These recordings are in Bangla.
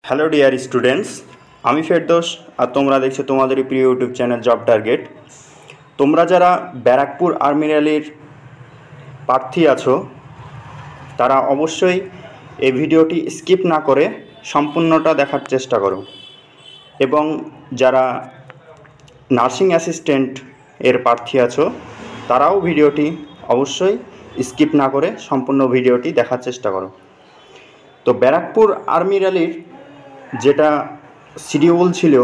হ্যালো ডিয়ার স্টুডেন্টস, আমি ফেরদৌস আর তোমরা দেখছো তোমাদেরই প্রিয় ইউটিউব চ্যানেল জব টার্গেট। তোমরা যারা ব্যারাকপুর আর্মি র্যালির প্রার্থী আছো তারা অবশ্যই এই ভিডিওটি স্কিপ না করে সম্পূর্ণটা দেখার চেষ্টা করো, এবং যারা নার্সিং অ্যাসিস্ট্যান্ট এর প্রার্থী আছো তারাও ভিডিওটি অবশ্যই স্কিপ না করে সম্পূর্ণ ভিডিওটি দেখার চেষ্টা করো। তো ব্যারাকপুর আর্মি র্যালির যেটা শিডিউল ছিল,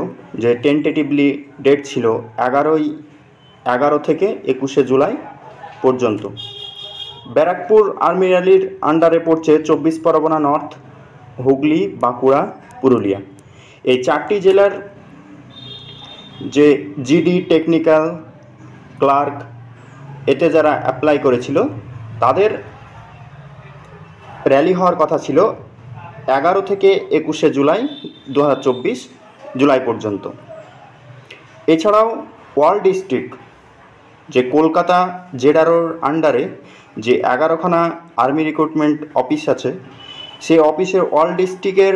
যে টেন্টেটিভলি ডেট ছিল 11 থেকে 21 জুলাই পর্যন্ত। ব্যারাকপুর আর্মি র্যালির আন্ডারে পড়ছে 24 পরগনা নর্থ, হুগলি, বাঁকুড়া, পুরুলিয়া। এই চারটি জেলার যে জিডি, টেকনিক্যাল, ক্লার্ক এতে যারা অ্যাপ্লাই করেছিল তাদের র্যালি হওয়ার কথা ছিল 11 থেকে 21 জুলাই 2024 জুলাই পর্যন্ত। এছাড়াও অল ডিস্ট্রিক্ট, যে কলকাতা জেডআরওর আন্ডারে যে 11খানা আর্মি রিক্রুটমেন্ট অফিস আছে, সেই অফিসের অল ডিস্ট্রিক্টের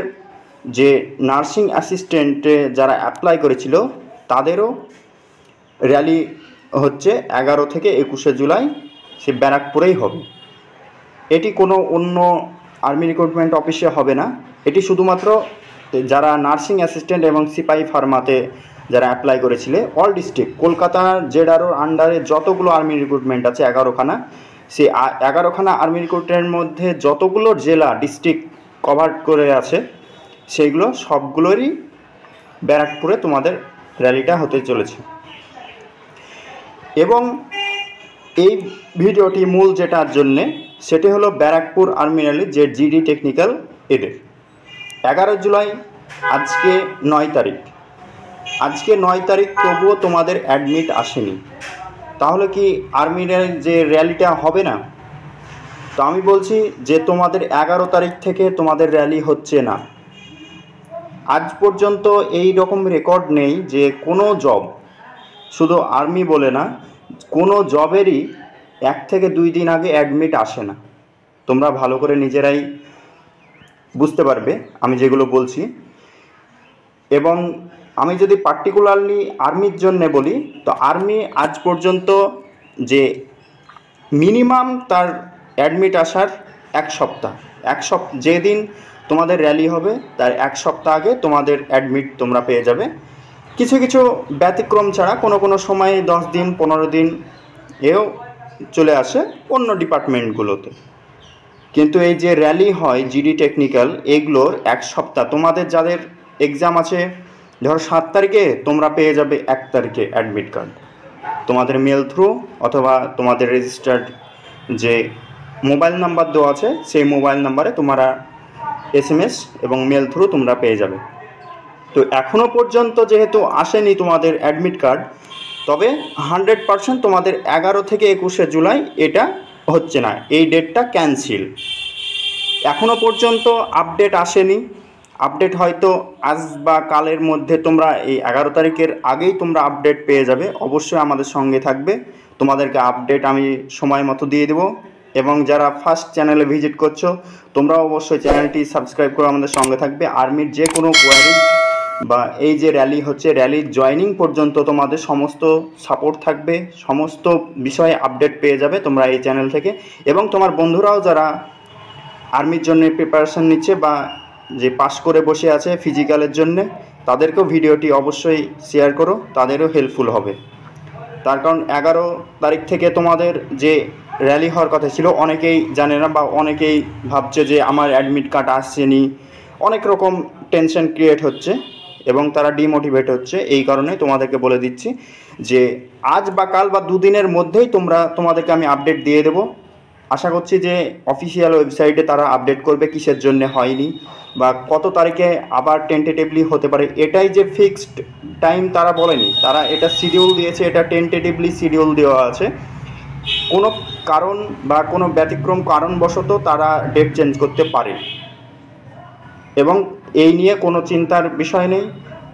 যে নার্সিং অ্যাসিস্ট্যান্টে যারা অ্যাপ্লাই করেছিল তাদেরও র্যালি হচ্ছে 11 থেকে 21 জুলাই, সে ব্যারাকপুরেই হবে। এটি কোনো অন্য আর্মি রিক্রুটমেন্ট অফিসে হবে না, এটি শুধুমাত্র যারা নার্সিং অ্যাসিস্ট্যান্ট এবং সিপাহি ফার্মাতে যারা অ্যাপ্লাই করেছিল অল ডিস্ট্রিক্ট, কলকাতার জেডআরওর আন্ডারে যতগুলো আর্মি রিক্রুটমেন্ট আছে 11খানা, সেই 11খানা আর্মি রিক্রুটমেন্টের মধ্যে যতগুলো জেলা ডিস্ট্রিক্ট কভার করে আছে সেইগুলো সবগুলোরই ব্যারাকপুরে তোমাদের র্যালিটা হতে চলেছে। এবং এই ভিডিওটি মূল যেটার জন্যে সেটি হলো ব্যারাকপুর আর্মি র্যালি যে জিডি, টেকনিক্যাল এদের 11 জুলাই, আজকে 9 তারিখ। আজকে 9 তারিখ, তবুও তোমাদের অ্যাডমিট আসেনি, তাহলে কি আর্মি র্যালি যে র্যালিটা হবে না? তো আমি বলছি যে তোমাদের 11 তারিখ থেকে তোমাদের র্যালি হচ্ছে না। আজ পর্যন্ত এই রকম রেকর্ড নেই যে কোনো জব, শুধু আর্মি বলে না, কোনো জবেরই 1 থেকে 2 দিন আগে অ্যাডমিট আসে না। তোমরা ভালো করে নিজেরাই বুঝতে পারবে আমি যেগুলো বলছি। এবং আমি যদি পার্টিকুলারলি আর্মির জন্য বলি, তো আর্মি আজ পর্যন্ত যে মিনিমাম তার অ্যাডমিট আসার এক সপ্তাহ যেদিন তোমাদের র্যালি হবে তার 1 সপ্তাহ আগে তোমাদের অ্যাডমিট তোমরা পেয়ে যাবে। কিছু কিছু ব্যতিক্রম ছাড়া কোনো সময় 10 দিন 15 দিন এও চলে আসে অন্য ডিপার্টমেন্টগুলোতে। কিন্তু এই যে র্যালি হয় জিডি, টেকনিক্যাল, এগুলোর 1 সপ্তাহ, তোমাদের যাদের এক্সাম আছে ধরো 7 তারিখে, তোমরা পেয়ে যাবে 1 তারিখে অ্যাডমিট কার্ড, তোমাদের মেল থ্রু অথবা তোমাদের রেজিস্টার্ড যে মোবাইল নাম্বার দেওয়া আছে সেই মোবাইল নাম্বারে তোমরা SMS এবং মেল থ্রু তোমরা পেয়ে যাবে। তো এখনও পর্যন্ত যেহেতু আসেনি তোমাদের অ্যাডমিট কার্ড, তবে 100% তোমাদের 11 থেকে 21 জুলাই এটা হচ্ছে না, এই ডেটটা ক্যান্সেল। এখনও পর্যন্ত আপডেট আসেনি, আপডেট হয়তো আজ বা কালের মধ্যে তোমরা এই 11 তারিখের আগেই তোমরা আপডেট পেয়ে যাবে। অবশ্যই আমাদের সঙ্গে থাকবে, তোমাদেরকে আপডেট আমি সময় মতো দিয়ে দেবো। এবং যারা ফার্স্ট চ্যানেলে ভিজিট করছো তোমরাও অবশ্যই চ্যানেলটি সাবস্ক্রাইব করে আমাদের সঙ্গে থাকবে। আর্মির যে কোনো কোয়ারি বা এই যে র্যালি হচ্ছে, র্যালির জয়নিং পর্যন্ত তোমাদের সমস্ত সাপোর্ট থাকবে, সমস্ত বিষয়ে আপডেট পেয়ে যাবে তোমরা এই চ্যানেল থেকে। এবং তোমার বন্ধুরাও যারা আর্মির জন্য প্রিপারেশান নিচ্ছে বা যে পাস করে বসে আছে ফিজিক্যালের জন্যে, তাদেরকেও ভিডিওটি অবশ্যই শেয়ার করো, তাদেরও হেল্পফুল হবে। তার কারণ 11 তারিখ থেকে তোমাদের যে র্যালি হওয়ার কথা ছিল, অনেকেই জানে না বা অনেকেই ভাবছে যে আমার অ্যাডমিট কার্ড আসছেনি, অনেক রকম টেনশন ক্রিয়েট হচ্ছে এবং তারা ডিমোটিভেট হচ্ছে। এই কারণে তোমাদেরকে বলে দিচ্ছি যে আজ বা কাল বা 2 দিনের মধ্যেই তোমাদেরকে আমি আপডেট দিয়ে দেবো। আশা করছি যে অফিসিয়াল ওয়েবসাইটে তারা আপডেট করবে কিসের জন্য হয়নি বা কত তারিখে আবার টেন্টেটিভলি হতে পারে। এটাই যে ফিক্সড টাইম তারা বলেনি, তারা এটা শিডিউল দিয়েছে, এটা টেন্টেটিভলি শিডিউল দেওয়া আছে। কোনো কারণ বা কোনো ব্যতিক্রম কারণবশত তারা ডেট চেঞ্জ করতে পারে এবং এই নিয়ে কোনো চিন্তার বিষয় নেই।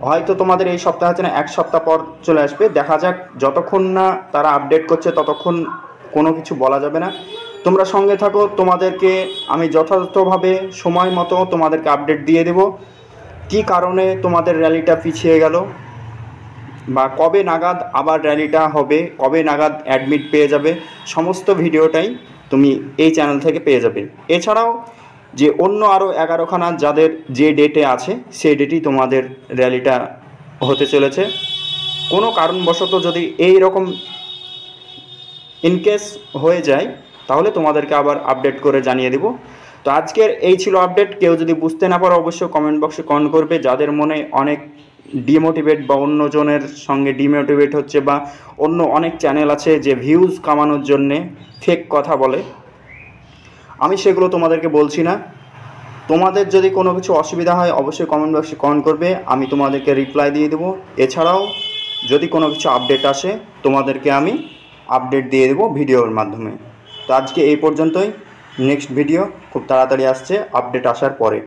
হয়তো তোমাদের এই সপ্তাহ আছে না, 1 সপ্তাহ পর চলে আসবে, দেখা যাক। যতক্ষণ না তারা আপডেট করছে ততক্ষণ কোনো কিছু বলা যাবে না। তোমরা সঙ্গে থাকো, তোমাদেরকে আমি যথাযথভাবে সময় মতো তোমাদেরকে আপডেট দিয়ে দেব। কী কারণে তোমাদের র্যালিটা পিছিয়ে গেল, বা কবে নাগাদ আবার র্যালিটা হবে, কবে নাগাদ অ্যাডমিট পেয়ে যাবে, সমস্ত ভিডিওটাই তুমি এই চ্যানেল থেকে পেয়ে যাবে। এছাড়াও যে অন্য আরও 11খানা যাদের যে ডেটে আছে সেই ডেটেই তোমাদের র্যালিটা হতে চলেছে। কোনো কারণবশত যদি এই রকম ইনকেস হয়ে যায় তাহলে তোমাদেরকে আবার আপডেট করে জানিয়ে দেব। তো আজকের এই ছিল আপডেট। কেউ যদি বুঝতে না পারো অবশ্যই কমেন্ট বক্সে কমেন্ট করবে। যাদের মনে অনেক ডিমোটিভেট বা অন্যজনের সঙ্গে ডিমোটিভেট হচ্ছে, বা অন্য অনেক চ্যানেল আছে যে ভিউজ কামানোর জন্যে ফেক কথা বলে, আমি সেগুলো তোমাদেরকে বলছি না। তোমাদের যদি কোনো কিছু অসুবিধা হয় অবশ্যই কমেন্ট বক্সে কমেন্ট করবে, আমি তোমাদেরকে রিপ্লাই দিয়ে দেবো। এছাড়াও যদি কোনো কিছু আপডেট আসে তোমাদেরকে আমি আপডেট দিয়ে দেবো ভিডিওর মাধ্যমে। তো আজকে এই পর্যন্তই। নেক্সট ভিডিও খুব তাড়াতাড়ি আসছে আপডেট আসার পরে।